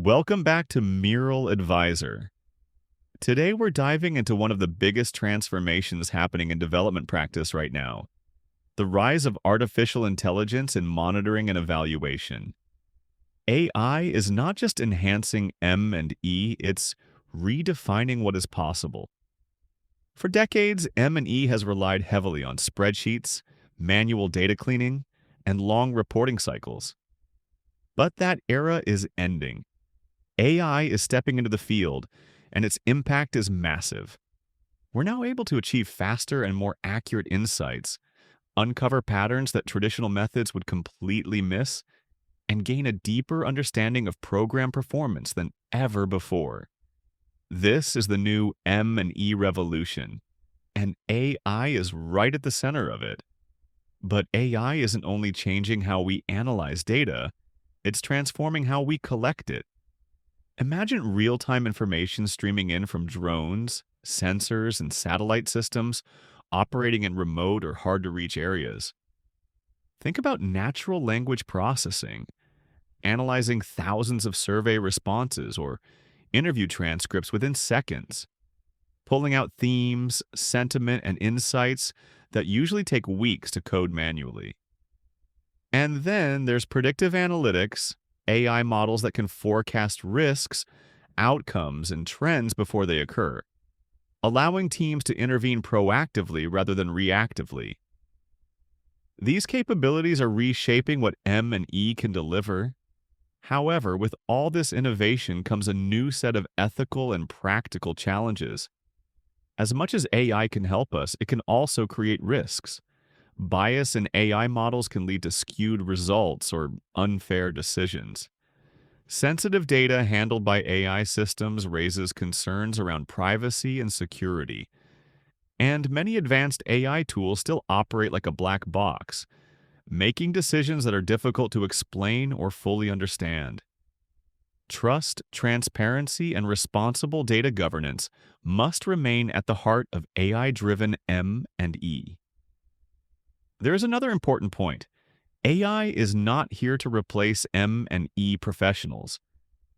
Welcome back to Mural Advisor. Today we're diving into one of the biggest transformations happening in development practice right now, the rise of artificial intelligence in monitoring and evaluation. AI is not just enhancing M and E, it's redefining what is possible. For decades, M and E has relied heavily on spreadsheets, manual data cleaning, and long reporting cycles. But that era is ending. AI is stepping into the field, and its impact is massive. We're now able to achieve faster and more accurate insights, uncover patterns that traditional methods would completely miss, and gain a deeper understanding of program performance than ever before. This is the new M and E revolution, and AI is right at the center of it. But AI isn't only changing how we analyze data, it's transforming how we collect it. Imagine real-time information streaming in from drones, sensors, and satellite systems operating in remote or hard-to-reach areas. Think about natural language processing, analyzing thousands of survey responses or interview transcripts within seconds, pulling out themes, sentiment, and insights that usually take weeks to code manually. And then there's predictive analytics, AI models that can forecast risks, outcomes, and trends before they occur, allowing teams to intervene proactively rather than reactively. These capabilities are reshaping what M and E can deliver. However, with all this innovation comes a new set of ethical and practical challenges. As much as AI can help us, it can also create risks. Bias in AI models can lead to skewed results or unfair decisions. Sensitive data handled by AI systems raises concerns around privacy and security. And many advanced AI tools still operate like a black box, making decisions that are difficult to explain or fully understand. Trust, transparency, and responsible data governance must remain at the heart of AI-driven M and E. There is another important point. AI is not here to replace M and E professionals.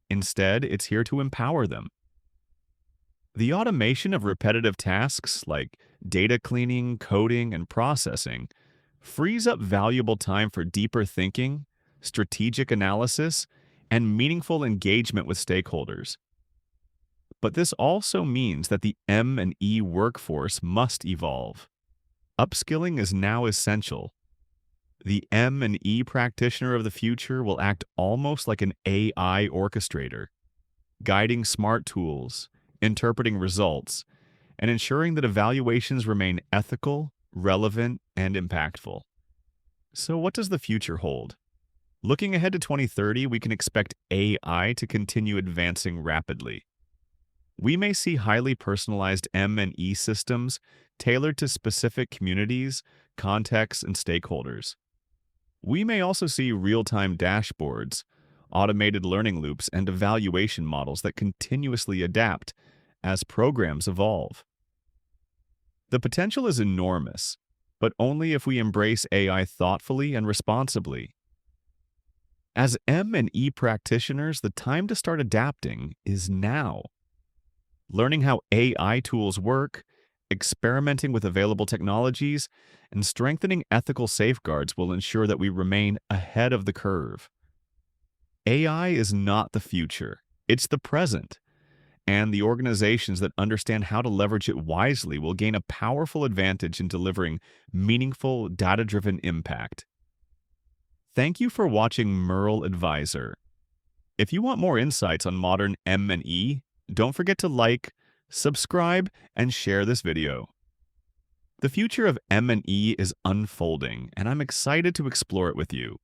Instead, it's here to empower them. The automation of repetitive tasks like data cleaning, coding, and processing frees up valuable time for deeper thinking, strategic analysis, and meaningful engagement with stakeholders. But this also means that the M and E workforce must evolve. Upskilling is now essential. The M and E practitioner of the future will act almost like an AI orchestrator, guiding smart tools, interpreting results, and ensuring that evaluations remain ethical, relevant, and impactful. So what does the future hold? Looking ahead to 2030, we can expect AI to continue advancing rapidly. We may see highly personalized M and E systems tailored to specific communities, contexts, and stakeholders. We may also see real-time dashboards, automated learning loops, and evaluation models that continuously adapt as programs evolve. The potential is enormous, but only if we embrace AI thoughtfully and responsibly. As M and E practitioners, the time to start adapting is now. Learning how AI tools work, experimenting with available technologies, and strengthening ethical safeguards will ensure that we remain ahead of the curve. AI is not the future, it's the present, and the organizations that understand how to leverage it wisely will gain a powerful advantage in delivering meaningful, data-driven impact. Thank you for watching Mural Advisor. If you want more insights on modern M and E, don't forget to like, subscribe, and share this video. The future of M and E is unfolding, and I'm excited to explore it with you.